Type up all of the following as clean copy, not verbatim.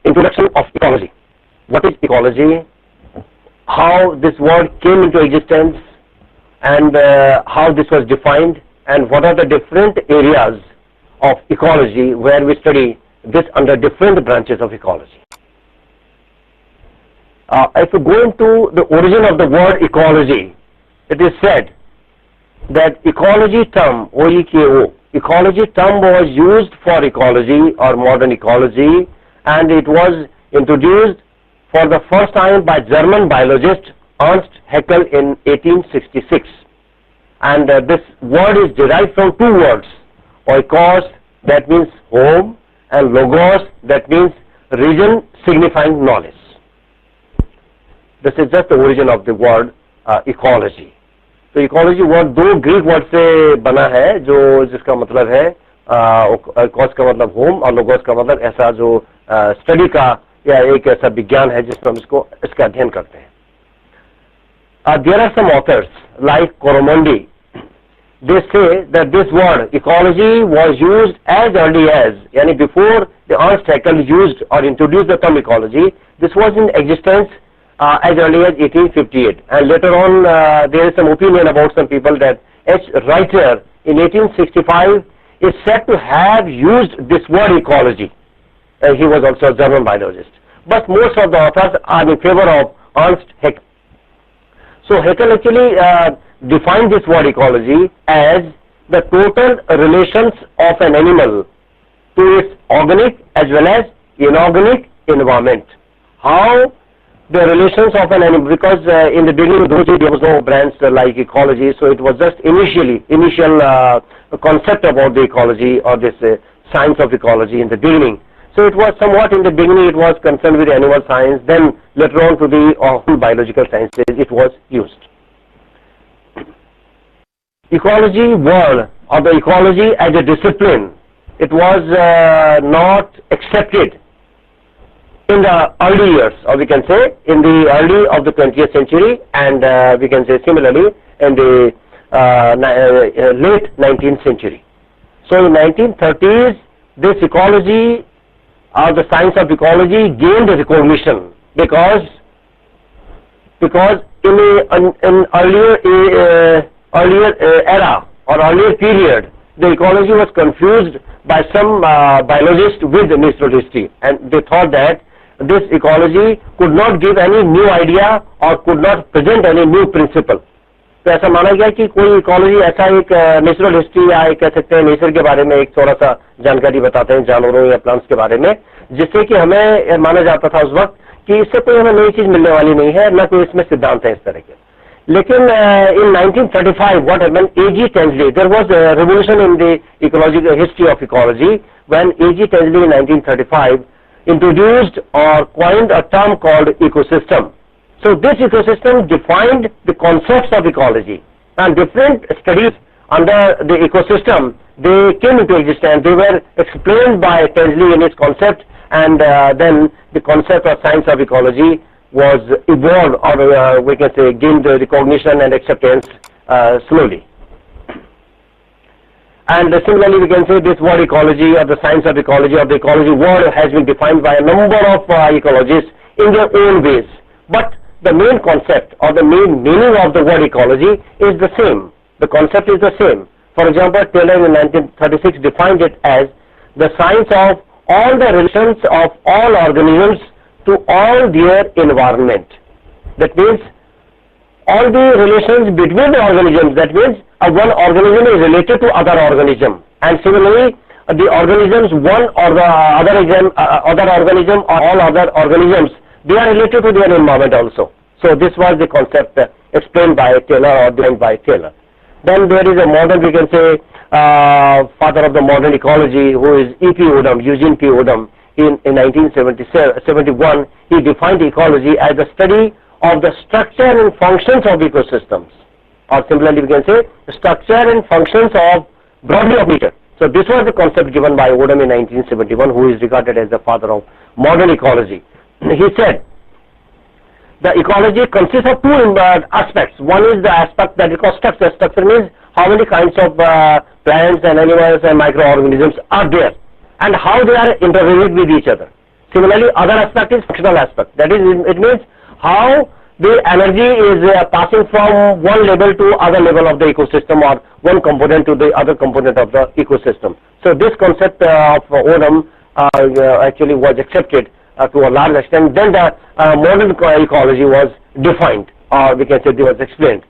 introduction of ecology. What is ecology? How this word came into existence, and how this was defined, and what are the different areas of ecology where we study this under different branches of ecology. If we go into the origin of the word ecology, it is said that ecology term, O-E-K-O, ecology term was used for ecology or modern ecology, and it was introduced for the first time by German biologist Ernst Haeckel in 1866. And this word is derived from two words, oikos, that means home, and logos, that means region signifying knowledge. This is just the origin of the word ecology. तो ecology word दो Greek word से बना है, जो जिसका मतलब है cos का मतलब होम और लोगोस का मतलब ऐसा जो स्टडी का या एक ऐसा विज्ञान है जिसमें हम इसका अध्ययन करते हैं. There are some authors like Coromandi. They say that this word ecology was used as early as, yani before the Ernst Haeckel used or introduced the term ecology, this was in existence as early as 1858, and later on there is some opinion about some people that H. Reiter in 1865 is said to have used this word ecology. He was also a German biologist, but most of the authors are in favor of Ernst Haeckel. So Haeckel actually defined this word ecology as the total relations of an animal to its organic as well as inorganic environment. How the relations of an animal, because in the beginning of those days there was no brands like ecology, so it was just initial concept about the ecology or this science of ecology in the beginning. So it was somewhat in the beginning it was concerned with animal science, then later on to the all biological sciences it was used. Ecology word or the ecology as a discipline, it was not accepted in the early years, or we can say in the early of the 20th century, and we can say similarly in the late 19th century. So in 1930s this ecology or the science of ecology gained recognition because in an earlier era or earlier period the ecology was confused by some biologists with natural history, and they thought that this ecology could not give any new idea or could not present any new principle. तो ऐसा माना गया कि कोई ecology ऐसा एक natural history या एक कह सकते हैं नेचर के बारे में एक थोड़ा सा जानकारी बताते हैं जानवरों या प्लांट्स के बारे में, जिससे कि हमें माना जाता था उस वक्त कि इससे कोई हमें नई चीज मिलने वाली नहीं है, न कोई इसमें सिद्धांत है इस तरह के. लेकिन in 1935 what happened, A.G. Tinsley, there was a revolution in the ecological history of ecology when A.G. Tinsley in 1935 introduced or coined a term called ecosystem. So this ecosystem defined the concepts of ecology, and different studies under the ecosystem, they came into existence. They were explained by Tinsley in its concept, and then the concept of science of ecology was evolved, or we can say gained recognition and acceptance slowly. And similarly we can say this word ecology or the science of ecology or the ecology word has been defined by a number of ecologists in their own ways, but the main concept or the main meaning of the word ecology is the same. The concept is the same. For example, Taylor in 1936 defined it as the science of all the relations of all organisms to all their environment. That means all the relations between the organisms, that means one organism is related to other organism, and similarly the organisms one or the other organism or all other organisms, they are related to their environment also. So this was the concept explained by Taylor or defined by Taylor. Then there is a modern, we can say, father of the modern ecology, who is E.P. Odum, Eugene P. Odum. In 1971, he defined ecology as the study of the structure and functions of ecosystems, or similarly we can say structure and functions of broadly of nature. So this was the concept given by Odum in 1971, who is regarded as the father of modern ecology. He said the ecology consists of two aspects. One is the aspect that is called structure. Structure means how many kinds of plants and animals and microorganisms are there and how they are interrelated with each other. Similarly, other aspect is functional aspect. That is, it means how the energy is passing from one level to other level of the ecosystem, or one component to the other component of the ecosystem. So this concept of ODM actually was accepted to a large extent. Then the modern ecology was defined, or we can say it was explained.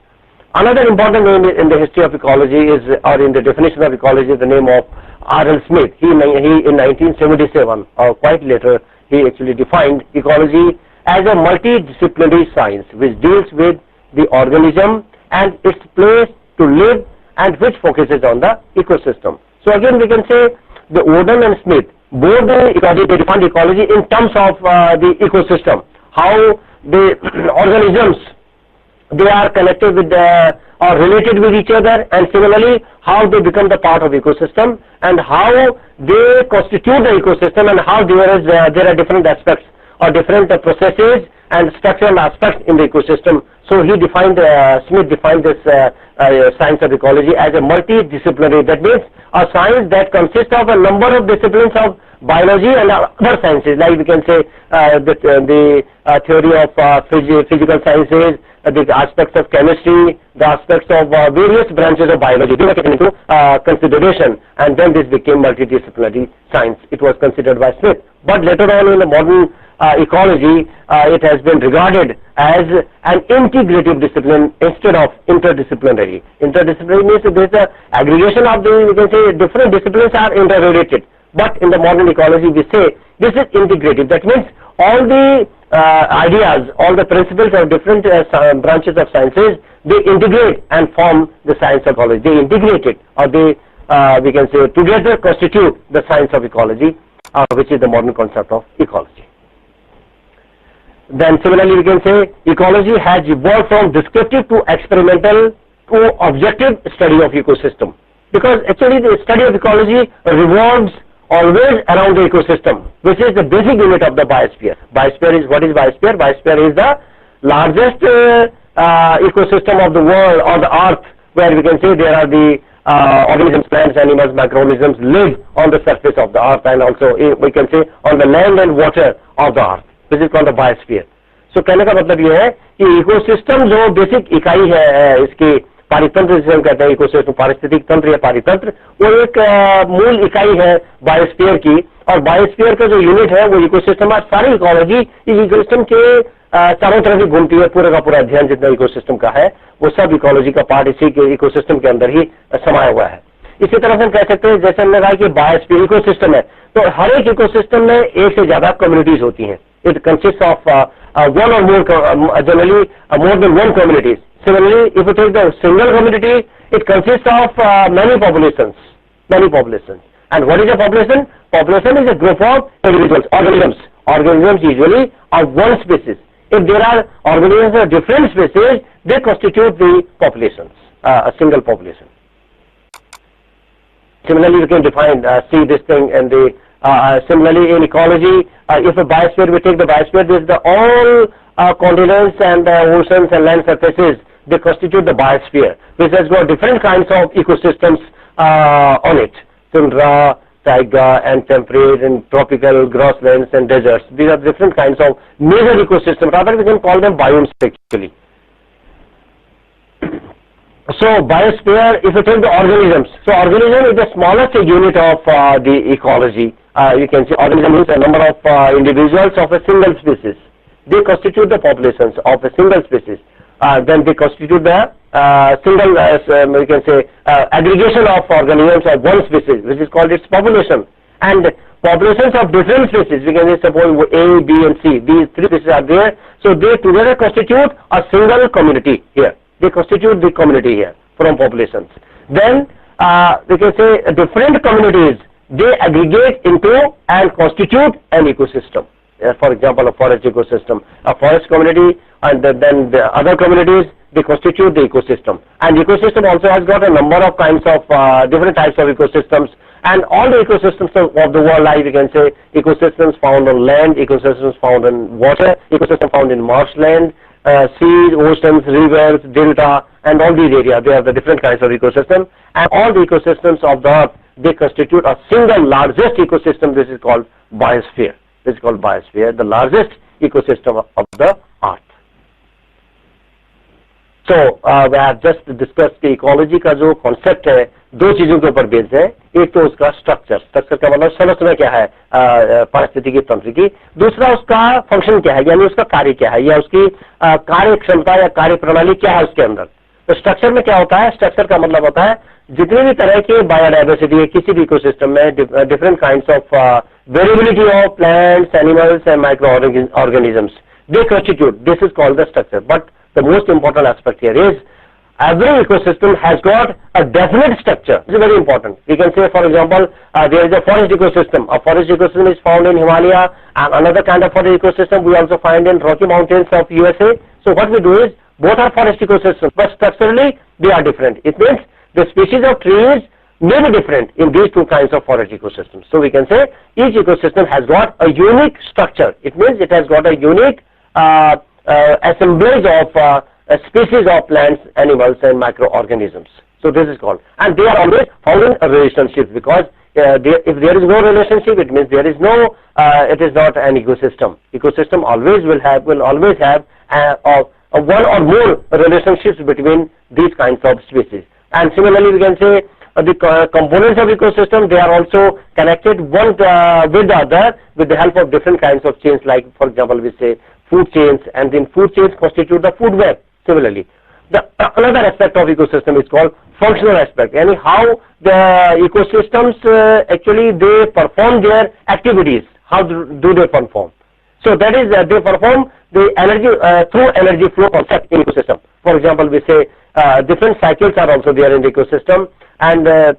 Another important name in the history of ecology is, or in the definition of ecology, is the name of R.L. Smith. He in 1977, or quite later, he actually defined ecology as a multidisciplinary science which deals with the organism and its place to live, and which focuses on the ecosystem. So again, we can say the Odom and Smith, both they defined ecology in terms of the ecosystem, how the organisms, they are connected with or related with each other, and similarly how they become the part of ecosystem, and how they constitute the ecosystem, and how there are different aspects or different processes and structural aspects in the ecosystem. So he defined, Smith defined this science of ecology as a multidisciplinary. That means a science that consists of a number of disciplines of biology and other sciences, like we can say the theory of physical sciences, the aspects of chemistry, the aspects of various branches of biology. They were taken into consideration, and then this became multidisciplinary science. It was considered by Smith. But later on in the modern ecology, it has been regarded as an integrative discipline instead of interdisciplinary. Interdisciplinary means there is an aggregation of the, we can say, different disciplines are interrelated. But in the modern ecology, we say this is integrative. That means all the ideas, all the principles of different branches of sciences, they integrate and form the science of ecology. They integrate it, or they, we can say, together constitute the science of ecology, which is the modern concept of ecology. Then similarly, we can say ecology has evolved from descriptive to experimental to objective study of ecosystem, because actually the study of ecology revolves always around the ecosystem, which is the basic unit of the biosphere. Biosphere is, what is biosphere? Biosphere is the largest ecosystem of the world, or the earth, where we can say there are the organisms, plants, animals, microorganisms live on the surface of the earth, and also we can say on the land and water of the earth, which is called the biosphere. So कहने का मतलब ये है कि ecosystem जो basic इकाई है इसकी पारितंत्र, जिसे हम कहते हैं इकोसिस्टम, पारिस्थितिक तंत्र या पारितंत्र, वो एक मूल इकाई है बायोस्फीयर की, और बायोस्फीयर का जो यूनिट है वो इकोसिस्टम है। सारी इकोलॉजी इस इकोसिस्टम के चारों तरफ ही घूमती है। पूरे का पूरा अध्ययन जितना इकोसिस्टम का है वो सब इकोलॉजी का पार्ट इसी के इकोसिस्टम के अंदर ही समाया हुआ है। इसी तरह से हम कह सकते हैं, जैसे हमने कहा कि बायोस्फीयर इकोसिस्टम है, तो हर एक इकोसिस्टम में एक से ज्यादा कम्युनिटीज होती हैं। It consist of one or more, generally more than one communities. Similarly, if you take the single community, it consists of many populations. And what is a population? Population is a group of individuals, organisms. Organisms usually are one species. If there are organisms of different species, they constitute the populations, a single population. Similarly, you can define, see this thing in the similarly in ecology, if a biosphere, we take the biosphere, this is the all continents and oceans and land surfaces, they constitute the biosphere, which has got different kinds of ecosystems on it. Tundra, taiga, and temperate and tropical grasslands and deserts. These are different kinds of major ecosystems. Rather, we can call them biomes actually. So biosphere, if you take the organisms, so organism is the smallest unit of the ecology. You can see organism is a number of individuals of a single species. They constitute the populations of a single species. Then they constitute the single, we can say, aggregation of organisms of one species, which is called its population. And populations of different species, we can say suppose A, B, and C. These three species are there, so they together constitute a single community here. They constitute the community here from populations. Then we can say different communities, they aggregate into and constitute an ecosystem. For example, a forest ecosystem, a forest community, and then the other communities, they constitute the ecosystem. And ecosystem also has got a number of kinds of different types of ecosystems, and all the ecosystems of the world, like we can say ecosystems found on land, ecosystems found in water, ecosystem found in marshland, seas, oceans, rivers, delta, and all these areas, they have the different kinds of ecosystem, and all the ecosystems of the earth, they constitute a single largest ecosystem. This is called biosphere. which is called biosphere, the largest ecosystem of the earth. So we have just discussed कि ecology का जो concept है दो चीजों के ऊपर based है, एक तो उसका स्ट्रक्चर का मतलब संरचना क्या है पारिस्थितिकी तंत्र की, दूसरा उसका फंक्शन क्या है यानी उसका कार्य क्या है या उसकी कार्य क्षमता या कार्य प्रणाली क्या है उसके अंदर. तो स्ट्रक्चर में क्या होता है, स्ट्रक्चर का मतलब होता है जितने भी तरह के बायोडाइवर्सिटी है किसी भी इकोसिस्टम में, different kinds of variability of plants, animals and micro organisms, they constitute, this is called the structure. But the most important aspect here is every ecosystem has got a definite structure. This is very important. We can say, for example, there is a forest ecosystem. A forest ecosystem is found in Himalaya, and another kind of forest ecosystem we also find in Rocky Mountains of USA. So what we do is, both are forest ecosystems, but structurally they are different. It means the species of trees may be different in these two kinds of forest ecosystems. So we can say each ecosystem has got a unique structure. It means it has got a unique assemblage of species of plants, animals and microorganisms. So this is called, and they are always found in a relationship, because if there is no relationship, it means there is no, it is not an ecosystem. Ecosystem always will always have one or more relationships between these kinds of species. And similarly, we can say the components of ecosystem, they are also connected one with the other with the help of different kinds of chains, like for example we say food chains, and then food chains constitute the food web. Similarly, another aspect of ecosystem is called functional aspect, and how the ecosystems actually they perform their activities. How do they perform? So that is they perform the energy through energy flow concept in ecosystem. For example, we say different cycles are also there in the ecosystem, and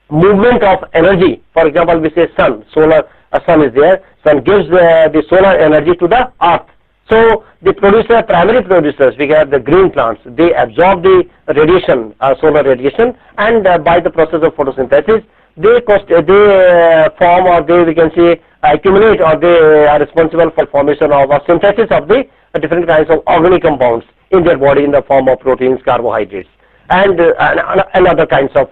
movement of energy. For example, we say sun, solar, sun is there. Sun gives the solar energy to the earth. So the primary producers, we have the green plants. They absorb the radiation, solar radiation, and by the process of photosynthesis, they form, or they, we can say, accumulate, or they are responsible for formation of a synthesis of the different kinds of organic compounds in their body in the form of proteins, carbohydrates, and other kinds of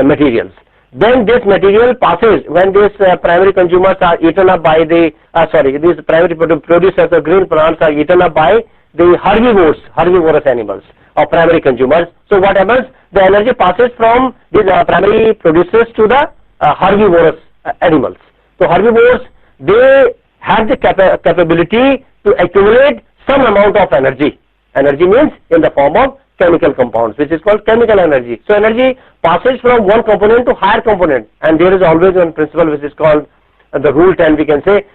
materials. Then this material passes, when these primary consumers are eaten up by the, these primary producers of green plants are eaten up by the herbivorous animals or primary consumers. So what happens? The energy passes from these primary producers to the herbivorous animals. So herbivores, they have the capability to accumulate some amount of energy. Energy means in the form of chemical compounds, which is called chemical energy. So energy passes from one component to higher component, and there is always one principle which is called the rule 10. We can say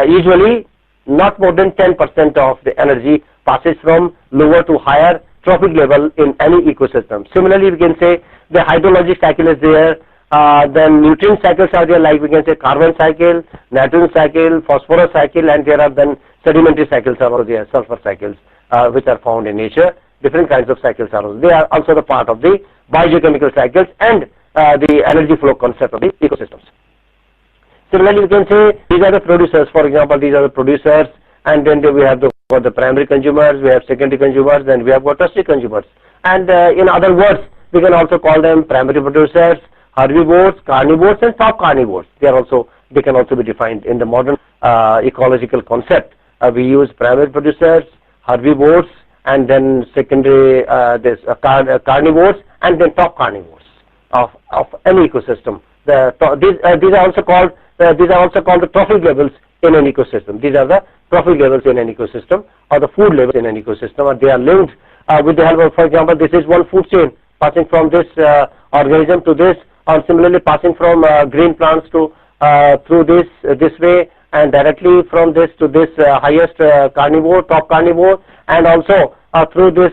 usually not more than 10% of the energy passes from lower to higher trophic level in any ecosystem. Similarly, we can say the hydrologic cycle is there, then nutrient cycles are there, like we can say carbon cycle, nitrogen cycle, phosphorus cycle, and there are then sedimentary cycles are also there, sulfur cycles, which are found in nature. Different kinds of cycles are also, they are also the part of the biogeochemical cycles and the energy flow concept of the ecosystems. Similarly, we can say these are the producers. For example, these are the producers, and then we have the primary consumers, we have secondary consumers, then we have got tertiary consumers. And in other words, we can also call them primary producers, herbivores, carnivores, and top carnivores. They can also be defined in the modern ecological concept. We use primary producers, herbivores, and then secondary carnivores, and then top carnivores of any ecosystem. These are also called the trophic levels in an ecosystem. These are the trophic levels in an ecosystem, or the food levels in an ecosystem, or they are linked with the help of, for example, this is one food chain passing from this organism to this, or similarly passing from green plants to through this way, and directly from this to this highest carnivore, top carnivore, and also through this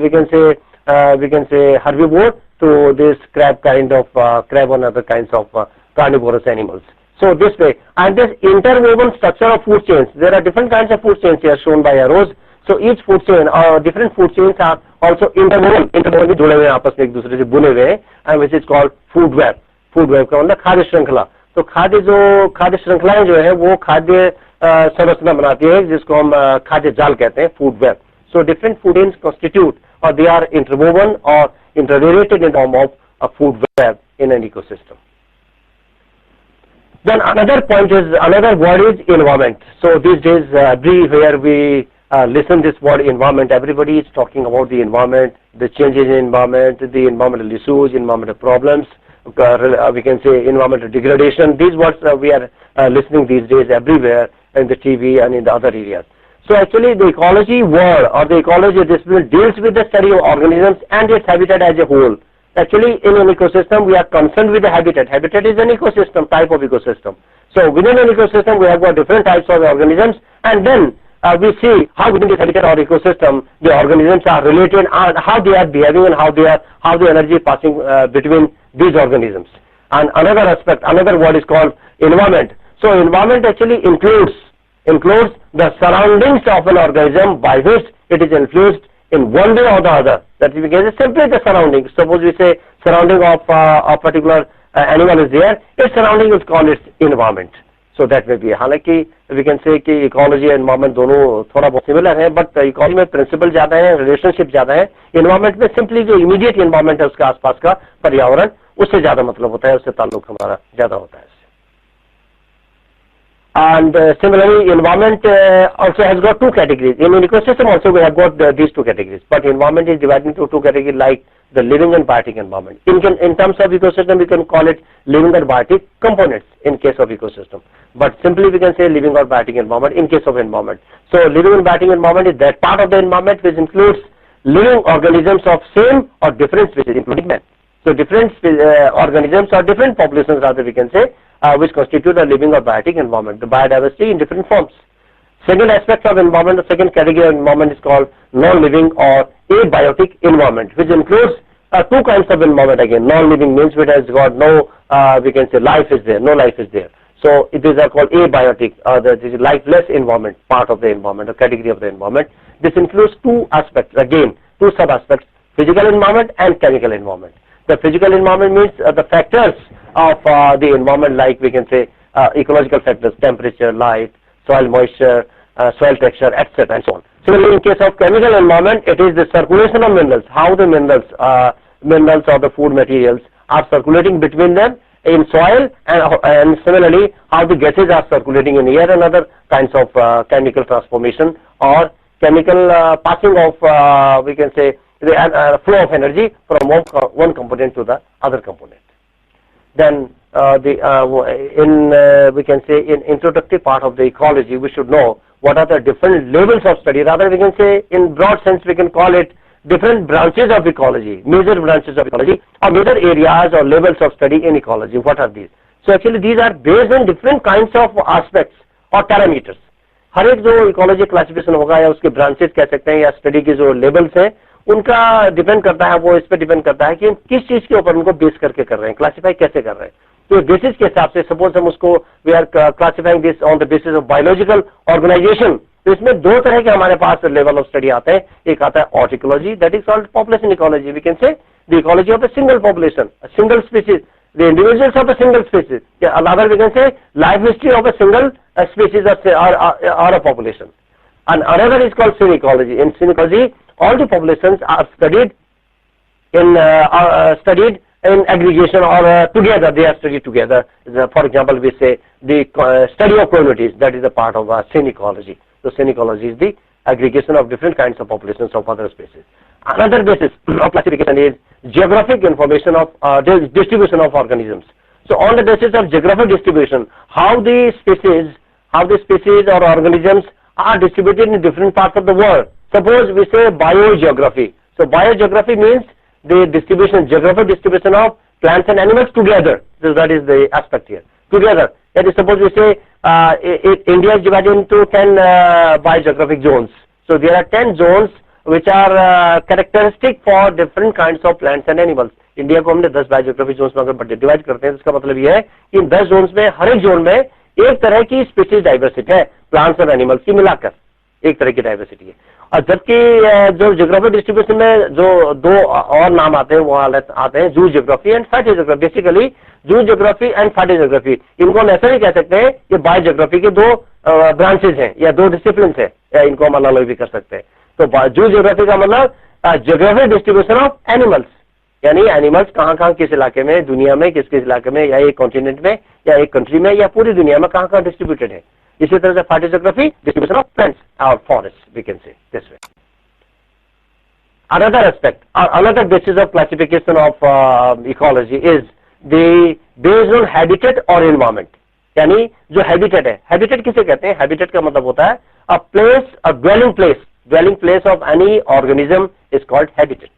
we can say herbivore to this crab and other kinds of carnivorous animals. So this way, and this interwoven structure of food chains, there are different kinds of food chains here shown by arrows. So each food chain or different food chains are also interwoven भी जुड़े हुए आपस में एक दूसरे से बुने हुए, and which is called food web. Food web का मतलब खाद्य श्रृंखला. तो खाद्य श्रृंखलाएं जो है वो खाद्य संरचना बनाती है, जिसको हम खाद्य जाल कहते हैं, food web. So different food chains constitute, or they are interwoven or interrelated in the form of a food web in an ecosystem. Then another point is, another word is environment. So these days, everywhere we listen this word environment, everybody is talking about the environment, the changes in environment, the environmental issues, environmental problems, we can say environmental degradation. These words we are listening these days everywhere in the TV and in the other areas. So actually the ecology word or the ecology discipline deals with the study of organisms and its habitat as a whole. Actually in an ecosystem we are concerned with the habitat. Habitat is an ecosystem, type of ecosystem. So within an ecosystem we have got different types of organisms, and then we see how within this habitat or ecosystem the organisms are related and how they are behaving and how the energy is passing between these organisms. And another aspect, another word is called environment. So environment actually includes the surroundings of an organism by which it is influenced in one way or the other. That is, we can say simply the surroundings. Suppose we say surrounding of a particular animal is there, its surrounding is called its environment. So that may be. हालांकि we can say कि ecology and environment दोनों थोड़ा बहुत similar है, but ecology में principle ज़्यादा है, relationship ज़्यादा है. Environment में simply जो immediate environment है उसके आसपास का पर्यावरण, उससे ज़्यादा मतलब होता है, उससे ताल्लुक हमारा ज़्यादा होता है. And similarly, environment also has got two categories. In an ecosystem also we have got these two categories. But environment is divided into two categories, like the living and biotic environment. In terms of ecosystem, we can call it living and biotic components in case of ecosystem. But simply we can say living or biotic environment in case of environment. So living and biotic environment is that part of the environment which includes living organisms of same or different species, including man. So different organisms or different populations rather we can say, which constitute a living or biotic environment, the biodiversity in different forms. Second aspect of environment, the second category of environment is called non-living or abiotic environment, which includes two kinds of environment again. Non-living means it has got no, we can say life is there, no life is there. So these are called abiotic, this is lifeless environment, part of the environment, a category of the environment. This includes two aspects, again, two sub-aspects, physical environment and chemical environment. The physical environment means the factors of the environment, like we can say ecological factors, temperature, light, soil moisture, soil texture, etc. and so on. Similarly, in case of chemical environment, it is the circulation of minerals, how the minerals or the food materials are circulating between them in soil, and similarly how the gases are circulating in air and other kinds of chemical transformation or chemical passing of we can say the flow of energy from one component to the other component. Then we can say in introductory part of the ecology we should know what are the different levels of study. Rather we can say in broad sense we can call it different branches of ecology, major branches of ecology or major areas or levels of study in ecology. What are these? So actually these are based on different kinds of aspects or parameters. हर एक जो ecology classification होगा या उसके branches कह सकते हैं या study के जो लेवल्स हैं उनका डिपेंड करता है, वो इस पे डिपेंड करता है कि किस चीज के ऊपर उनको बेस करके कर रहे हैं, क्लासिफाई कैसे कर रहे हैं. तो बेसिस के हिसाब से सपोज हम उसको we are classifying this on the basis of biological organisation. तो इसमें दो तरह के हमारे पास लेवल ऑफ स्टडी आते हैं. एक आता है autecology, that is called population ecology. We can say the ecology of a single population, single species, the individuals of a single species. Another we can say life history of a single species or a population. And another is called synecology. In synecology, all the populations are studied in aggregation or together. They are studied together. For example, we say the study of communities. That is a part of synecology. So synecology is the aggregation of different kinds of populations of other species. Another basis of classification is geographic information of distribution of organisms. So on the basis of geographic distribution, how the species or organisms are distributed in different parts of the world. Suppose we say biogeography. So biogeography means the distribution, geographic distribution of plants and animals together. So that is the aspect here. Together. That is, suppose we say India is divided into 10 biogeographic zones. So there are 10 zones which are characteristic for different kinds of plants and animals. India को हमने 10 biogeographic Jones में अगर divide करते हैं तो इसका मतलब ये है कि इन 10 जोन्स में हर एक जोन में एक तरह की स्पीशीज डाइवर्सिटी है, प्लांट्स और एनिमल्स की मिलाकर एक तरह की डाइवर्सिटी है. और जबकि जो जियोग्राफिक डिस्ट्रीब्यूशन में जो दो और नाम आते हैं वो आते हैं जू geography and phyto geography. Basically जू जियोग्राफी एंड फाइटो जियोग्राफी, इनको हम ऐसा नहीं कह सकते हैं ये बायो जियोग्राफी के दो ब्रांचेज हैं या दो डिसिप्लिन है, या इनको हम अलग भी कर सकते हैं. तो जू जियोग्राफी का मतलब जियोग्राफिक डिस्ट्रीब्यूशन ऑफ एनिमल्स, यानी एनिमल्स कहाँ कहाँ किस इलाके में, दुनिया में किस किस इलाके में, या एक कॉन्टिनेंट में या एक कंट्री में या पूरी दुनिया में कहाँ कहाँ डिस्ट्रीब्यूटेड है. इसी तरह से फाइटोजियोग्राफी, डिस्ट्रीब्यूशन ऑफ प्लांट्स और forest, we can say this way. Another aspect, another basis of classification of ecology is the based on habitat or environment. यानी जो habitat है, habitat किसे कहते हैं? habitat का मतलब होता है a place, a dwelling place of any organism is called habitat.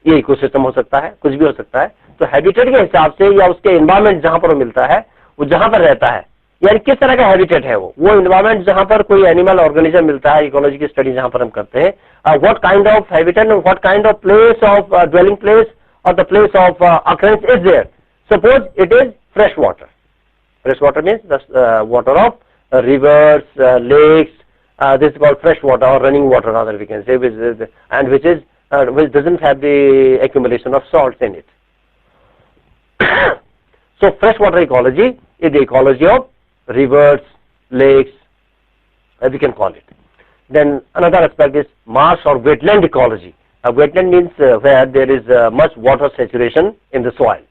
ये इकोसिस्टम हो सकता है, कुछ भी हो सकता है. तो habitat के हिसाब से या उसके environment जहां पर वो मिलता है, वो जहां पर रहता है, यानी किस तरह का हैबिटेट है वो एनवायरमेंट जहां पर कोई एनिमल ऑर्गेनिज्म मिलता है. इकोलॉजी की स्टडी जहां पर हम करते हैं, what kind of habitat, what kind of place of dwelling place और the place of occurrence is there. Suppose it is fresh water means the water of rivers, lakes, this is called fresh water or running water rather we can say, and which doesn't have the accumulation of salts in it. So freshwater ecology is the ecology of rivers, lakes, we can call it. Then another aspect is marsh or wetland ecology. Wetland means where there is much water saturation in the soil.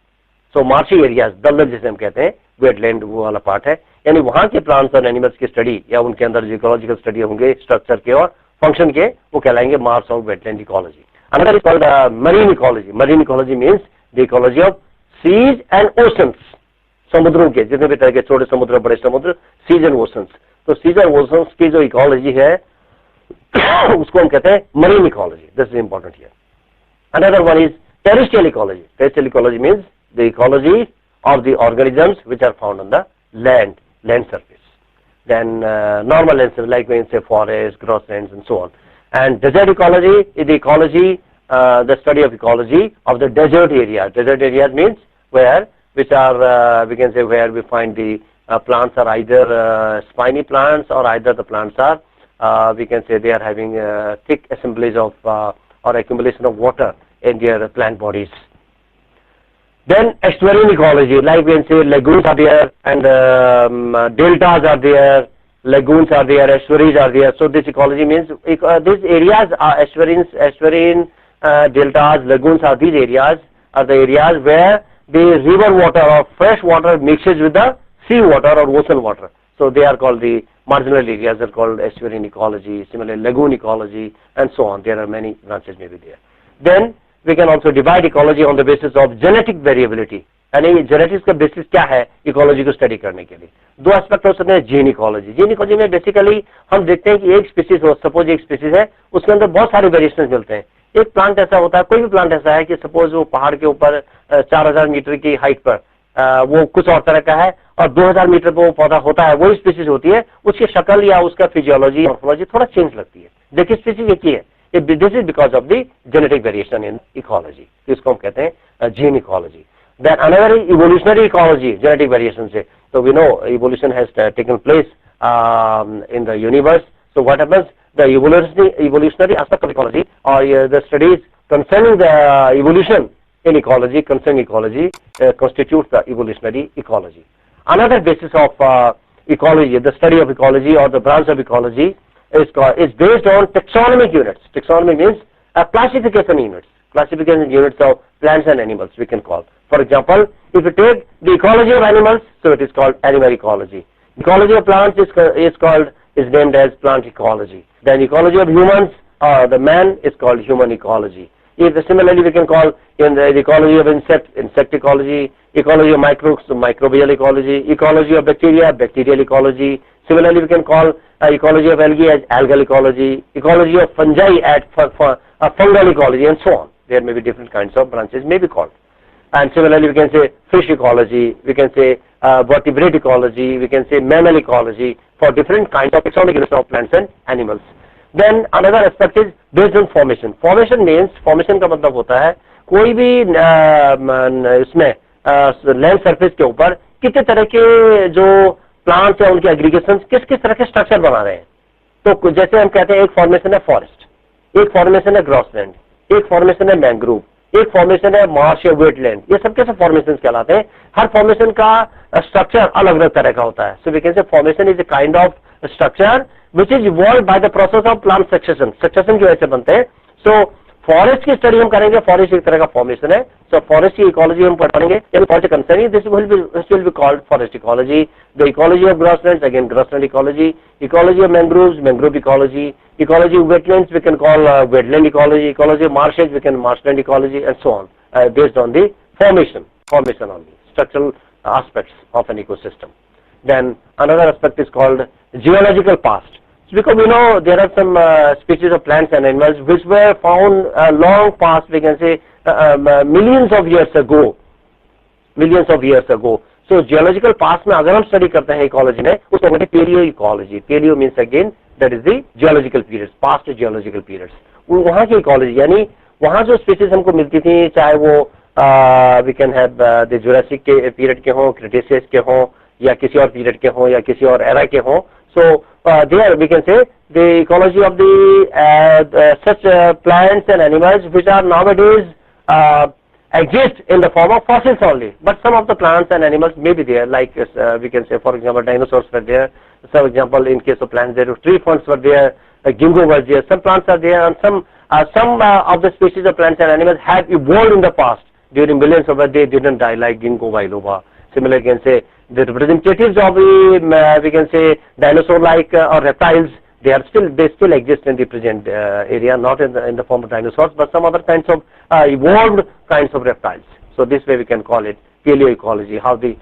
So marshy areas, दलदल जिसे हम कहते हैं, wetland वो वाला part है, यानी वहाँ के प्लांट्स और एनिमल्स की स्टडी या उनके अंदर जो इकोलॉजिकल स्टडी होंगे स्ट्रक्चर के और फंक्शन के, वो कहलाएंगे मार्श और wetland ecology. Another is called marine ecology. Marine ecology means the ecology of seas and oceans. समुद्रों के जितने भी तरह के छोटे समुद्र, बड़े समुद्र, सीज एंड ओशंस. तो सीज एंड ओशंस की जो इकोलॉजी है उसको हम कहते हैं marine ecology. This is important here. Another one is terrestrial ecology. Terrestrial ecology means the ecology of the organisms which are found on the land surface. Then normal land surface, like we say forests, grasslands and so on. And desert ecology is the ecology, the study of ecology of the desert area. Desert areas means which are we can say where we find the plants are either spiny plants or either the plants are we can say they are having thick assemblies of or accumulation of water in their plant bodies. Then estuarine ecology, like we can say lagoons are there and deltas are there, lagoons are there, estuaries are there. So this ecology means these areas are estuarine, deltas, lagoons are these areas are the areas where the river water or fresh water mixes with the sea water or ocean water. So they are called the marginal areas are called estuarine ecology, similarly lagoon ecology and so on. There are many branches may be there. Then we can also divide ecology on the basis of genetic variability. यानी genetics का basis क्या है ecology को study करने के लिए? दो aspect हो सकते हैं जीन इकोलॉजी. जीन इकोलॉजी में बेसिकली हम देखते हैं कि एक स्पीसीज हो, सपोज एक स्पीसीज है, उसके अंदर बहुत सारे वेरिएशन मिलते हैं. एक प्लांट ऐसा होता है, कोई भी प्लांट ऐसा है कि सपोज वो पहाड़ के ऊपर 4000 मीटर की हाइट पर वो कुछ और तरह का है और 2000 मीटर पर वो पौधा होता है, वही स्पीसीज होती है, उसकी शक्ल या उसका फिजियोलॉजी मॉर्फोलॉजी थोड़ा चेंज लगती है. देखिए स्पीसीज एक ही है. This is because of the genetic variation in ecology. इसको हम कहते हैं gene ecology. Then another is evolutionary ecology, genetic variation से. So we know evolution has taken place in the universe. So what happens? The evolutionary aspect of ecology or the studies concerning the evolution in ecology, concerning ecology constitutes the evolutionary ecology. Another basis of ecology, the study of ecology or the branch of ecology is based on taxonomic units. Taxonomy means classification units. Classification units of plants and animals we can call. For example, if you take the ecology of animals, so it is called animal ecology. Ecology of plants is named as plant ecology. Then ecology of humans, the man is called human ecology. Similarly, we can call in the ecology of insect ecology, ecology of microbes, microbial ecology, ecology of bacteria, bacterial ecology. Similarly, we can call ecology of algae as algal ecology, ecology of fungi as fungal ecology, and so on. There may be different kinds of branches may be called. And similarly, we can say fish ecology, we can say vertebrate ecology, we can say mammal ecology for different kinds of taxonomic units of plants and animals. Then another aspect is based on formation. Formation means formation का मतलब होता है कोई भी इसमें land surface के ऊपर कितने तरह के जो प्लांट्स या उनके एग्रीगेशन किस किस तरह के स्ट्रक्चर बना रहे हैं. तो जैसे हम कहते हैं एक फॉर्मेशन है फॉरेस्ट, एक फॉर्मेशन है ग्रॉसलैंड, एक फॉर्मेशन है मैंग्रोव, एक फॉर्मेशन है मार्श या वेटलैंड. ये सब कैसे फॉर्मेशन कहलाते हैं. हर फॉर्मेशन का स्ट्रक्चर अलग अलग तरह का होता है. So we can say formation is a kind of structure which is evolved by the process of plant succession. Succession की वजह से बनते हैं. So फॉरेस्ट की स्टडी हम करेंगे, फॉरेस्ट एक तरह का फॉर्मेशन है, सो फॉरेस्ट की इकोलॉजी हम पढ़ेंगे, यानी forest concerning this will be called forest ecology. The ecology of grasslands, again grassland ecology. Ecology of mangroves, mangrove ecology. Ecology of wetlands we can call wetland ecology. Ecology of marshes we can marshland ecology and so on, based on the formation only, structural aspects of an ecosystem. Then another aspect is called geological past. Because we know there are some species of plants and animals which were found long past, we can say millions of years ago. So geological past में अगर हम study करते हैं ecology में, उसको बोलते हैं paleoecology. Paleo means again that is the geological periods, past geological periods. वहाँ की ecology यानी वहाँ जो species हमको मिलती थी, चाहे वो we can have the Jurassic के period के हों, Cretaceous के हों, या किसी और period के हों, या किसी और era के हों. So there we can say the ecology of the such plants and animals which are nowadays exist in the form of fossils only. But some of the plants and animals may be there, like we can say, for example, dinosaurs were there. For example, in case of plants, there were tree ferns were there, ginkgo was there. Some plants are there, and some of the species of plants and animals have evolved in the past. During millions of years, they didn't die, like ginkgo biloba. Similarly, we can say the representatives of the we can say dinosaur-like or reptiles. They still exist in the present area, not in the form of dinosaurs, but some other kinds of evolved kinds of reptiles. So this way we can call it paleoecology, how the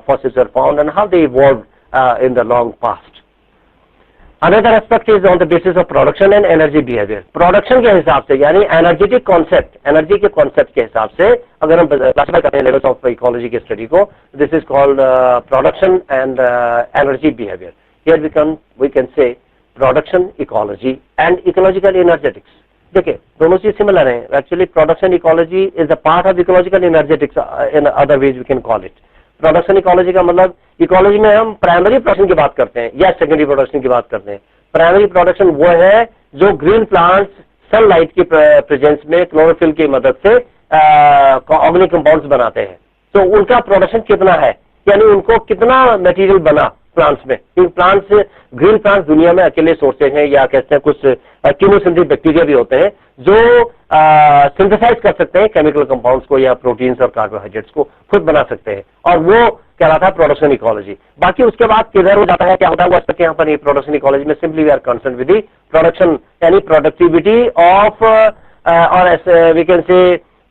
fossils are found and how they evolved in the long past. Another aspect is on the basis of production and energy behavior. Production के हिसाब से यानी energetic concept, energy के concept के हिसाब से अगर हम classify करते हैं levels of ecology के study को, this is called production and energy behavior. Here we can say production ecology and ecological energetics. देखिए दोनों चीज similar हैं. Actually production ecology is a part of ecological energetics in other ways we can call it. Production ecology का मतलब ecology में हम primary production की बात करते हैं या सेकेंडरी प्रोडक्शन की बात करते हैं. प्राइमरी प्रोडक्शन वो है जो ग्रीन प्लांट्स सनलाइट की प्रेजेंस में क्लोरोफिल की मदद से ऑर्गेनिक कंपाउंड्स बनाते हैं. तो उनका प्रोडक्शन कितना है, यानी उनको कितना मटेरियल बना प्लांट्स में. इन प्लांट्स ग्रीन प्लांट्स दुनिया में अकेले सोर्सेज हैं, या कहते हैं कुछ कीमोसिंथेटिक बैक्टीरिया भी होते हैं जो सिंथेसाइज कर सकते हैं केमिकल कंपाउंड्स को या प्रोटीन्स और कार्बोहाइड्रेट्स को खुद बना सकते हैं, और वो कहलाता है प्रोडक्शन इकोलॉजी. बाकी उसके बाद किधर हो जाता है, क्या होता है, वो एस्पेक्ट यहाँ पर प्रोडक्शन इकोलॉजी में simply we are concern with the production यानी प्रोडक्टिविटी ऑफ और we can say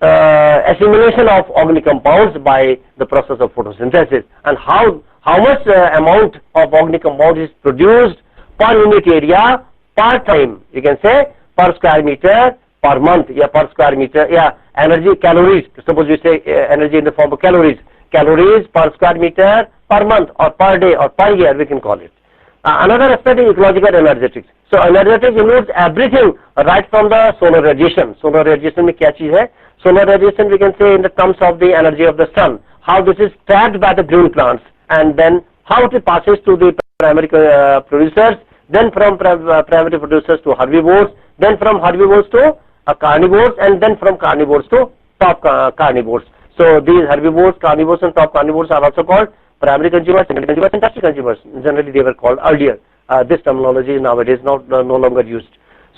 assimilation of organic compounds by the process of photosynthesis, and how much amount of organic compound is produced per unit area per time, you can say per square meter per month, yeah, per square meter, yeah, energy calories, suppose we say energy in the form of calories per square meter per month or per day or per year we can call it. Another aspect is ecological energetics. So energetics includes everything right from the solar radiation. Solar radiation में क्या चीज है? Solar radiation we can say in the terms of the energy of the sun, how this is trapped by the green plants, and then how it passes to the primary producers, then from primary producers to herbivores, then from herbivores to carnivores, and then from carnivores to top carnivores. So these herbivores, carnivores and top carnivores are also called primary consumers, secondary consumers and tertiary consumers. Generally they were called earlier. This terminology is nowadays no longer used.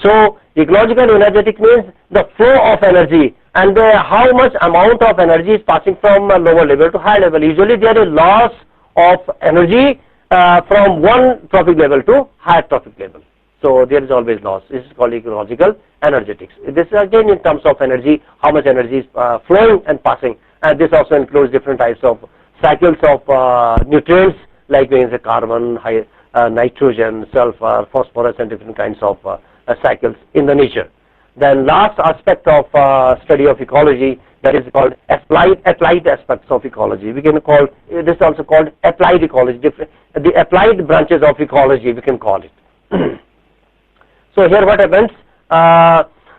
So ecological energetic means the flow of energy and how much amount of energy is passing from lower level to high level. Usually there is loss of energy from one trophic level to higher trophic level. So there is always loss. This is called ecological energetics. This is again in terms of energy, how much energy is flowing and passing, and this also includes different types of cycles of nutrients, like we can say carbon, nitrogen, sulfur, phosphorus, and different kinds of cycles in the nature. Then last aspect of study of ecology, that is called applied aspects of ecology. We can call this is also called applied ecology. The applied branches of ecology we can call it. So here what happens?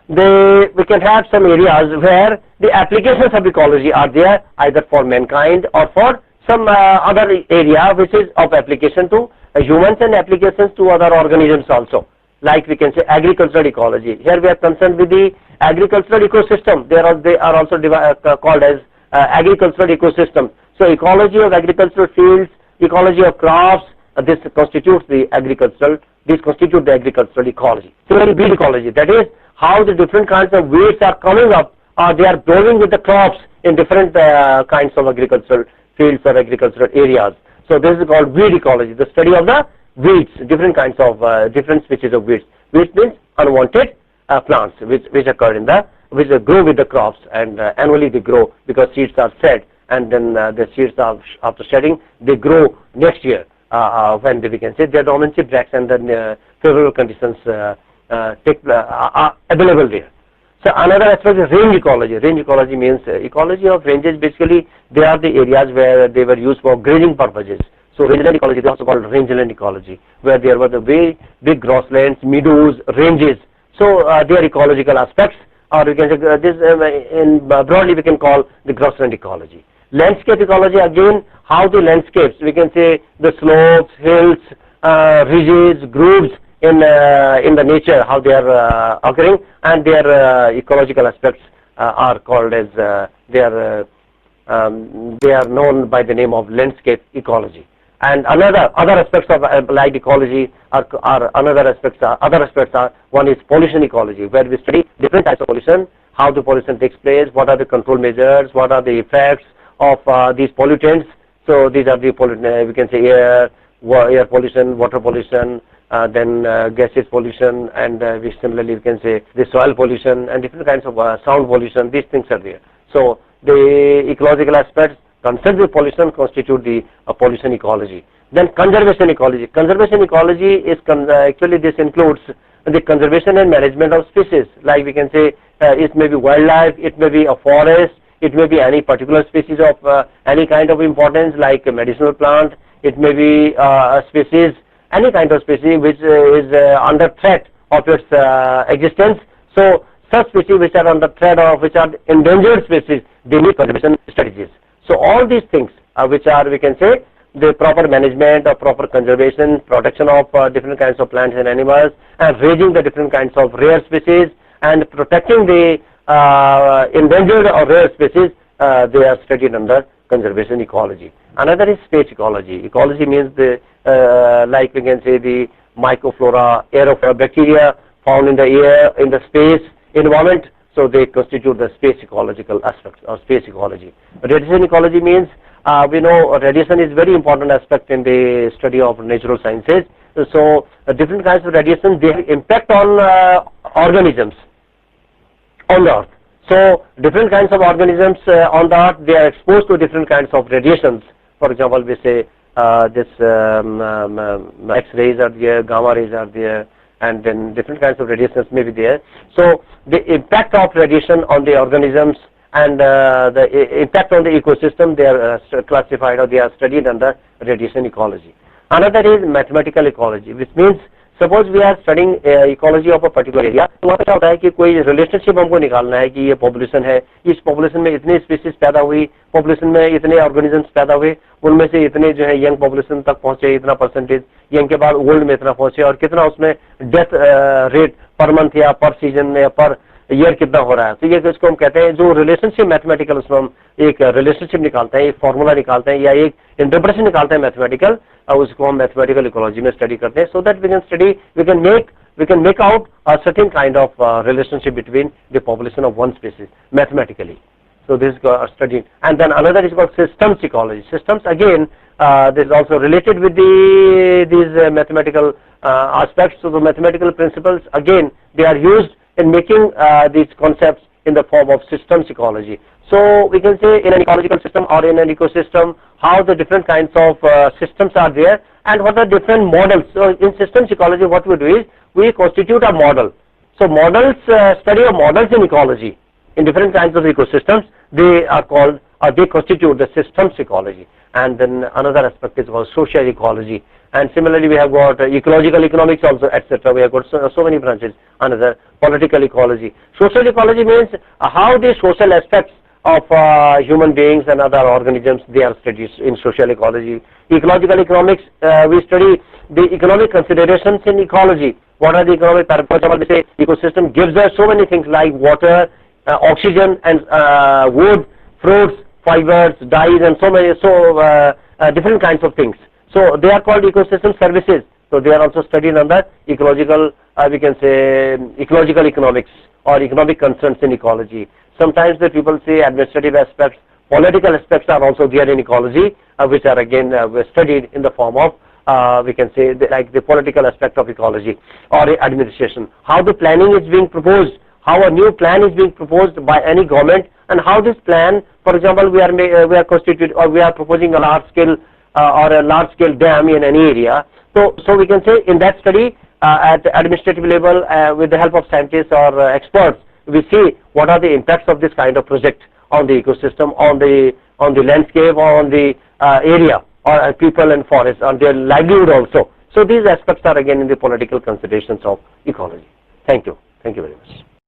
We can have some areas where the applications of ecology are there, either for mankind or for some other area which is of application to humans and applications to other organisms also. Like we can say agricultural ecology. Here we are concerned with the agricultural ecosystem. They are also called as agricultural ecosystem. So ecology of agricultural fields, ecology of crops, this constitute the agricultural ecology. Similarly, bee ecology, that is how the different kinds of weeds are coming up, or they are growing with the crops in different kinds of agricultural fields or agricultural areas. So this is called weed ecology, the study of the weeds, different kinds of different species of weeds. Weeds means unwanted plants which occur in the, which grow with the crops, and annually they grow because seeds are shed, and then the seeds are, after shedding, they grow next year when we can say their dormancy breaks and then favorable conditions are available there. So another aspect is range ecology. Range ecology means ecology of ranges. Basically, they are the areas where they were used for grazing purposes. So rangeland ecology is also called rangeland ecology, where there were the very big grasslands, meadows, ranges. So their ecological aspects, or we can say this in broadly we can call the grassland ecology. Landscape ecology, again, how the landscapes, we can say the slopes, hills, ridges, grooves in the nature, how they are occurring, and their ecological aspects are called as they are known by the name of landscape ecology. And other aspects of allied ecology are other aspects are one is pollution ecology, where we study different types of pollution, how the pollution takes place, what are the control measures, what are the effects of these pollutants. So these are the pollutants, we can say air pollution, water pollution, then gaseous pollution, and we similarly we can say the soil pollution and different kinds of sound pollution. These things are there. So the ecological aspects concerned with pollution constitute the pollution ecology. Then conservation ecology. Conservation ecology is actually this includes the conservation and management of species. Like we can say it may be wildlife, it may be a forest, it may be any particular species of any kind of importance like a medicinal plant, it may be a species, any kind of species which is under threat of its existence. So such species which are under threat or which are endangered species, they need conservation strategies. So all these things which are, we can say, the proper management or proper conservation, protection of different kinds of plants and animals, and raising the different kinds of rare species and protecting the endangered or rare species, they are studied under conservation ecology. Another is space ecology. Ecology means the like we can say the microflora, aeroflora, bacteria found in the air, in the space environment. So they constitute the space ecological aspects or space ecology. Radiation ecology means we know radiation is very important aspect in the study of natural sciences. So different kinds of radiation, they have impact on organisms on the earth. So different kinds of organisms on the earth, they are exposed to different kinds of radiations. For example, we say this X-rays are there, gamma rays are there, and then different kinds of radiations may be there. So the impact of radiation on the organisms and the impact on the ecosystem, they are classified or they are studied under radiation ecology. Another is mathematical ecology, which means suppose we are studying ecology of a particular area, तो वहाँ पे क्या होता है कि कोई relationship हमको निकालना है कि ये पॉपुलेशन है, इस पॉपुलेशन में इतने स्पीसीज पैदा हुई, पॉपुलेशन में इतने ऑर्गेनिजम्स पैदा हुए, उनमें से इतने जो है यंग पॉपुलेशन तक पहुंचे, इतना परसेंटेज यंग के बाद ओल्ड में इतना पहुंचे, और कितना उसमें डेथ रेट पर मंथ या पर सीजन में या पर ईयर कितना हो रहा है. तो ये इसको हम कहते हैं जो रिलेशनशिप मैथमेटिकल, उसमें हम एक रिलेशनशिप निकालते हैं, एक फॉर्मूला निकालते हैं या एक इंटरप्रिटेशन निकालते हैं मैथमेटिकल, और उसको हम मैथमेटिकल इकोलॉजी में स्टडी करते हैं. So that we can study, we can make out a certain kind of relationship between the population of one species mathematically. So this is studied. And then another is called systems ecology. Systems, again, this is also related with these mathematical aspects. So the mathematical principles, again, they are used in making these concepts in the form of systems ecology. So we can say in an ecological system or in an ecosystem, how the different kinds of systems are there and what are different models. So in systems ecology, what we do is we constitute a model. So models, study of models in ecology in different kinds of ecosystems, they are called, they constitute the systems ecology. And then another aspect is called social ecology. And similarly, we have got ecological economics also, etc. We have got so many branches. Another political ecology. Social ecology means how the social aspects of human beings and other organisms, they are studied in social ecology. Ecological economics, we study the economic considerations in ecology. What are the economic parameters? We say ecosystem gives us so many things like water, oxygen, and wood, fruits, fibers, dyes, and so many different kinds of things. So they are called ecosystem services. So they are also studied under ecological, we can say ecological economics or economic concerns in ecology. Sometimes the people say administrative aspects, political aspects are also there in ecology, which are again studied in the form of we can say like the political aspect of ecology or administration. How the planning is being proposed, how a new plan is being proposed by any government, and how this plan, for example, we are constituted or we are proposing a large scale or a large scale dam in any area. So we can say in that study at the administrative level with the help of scientists or experts, we see what are the impacts of this kind of project on the ecosystem, on the landscape, or on the area, or people and forests, on their livelihood also. So these aspects are again in the political considerations of ecology. Thank you very much.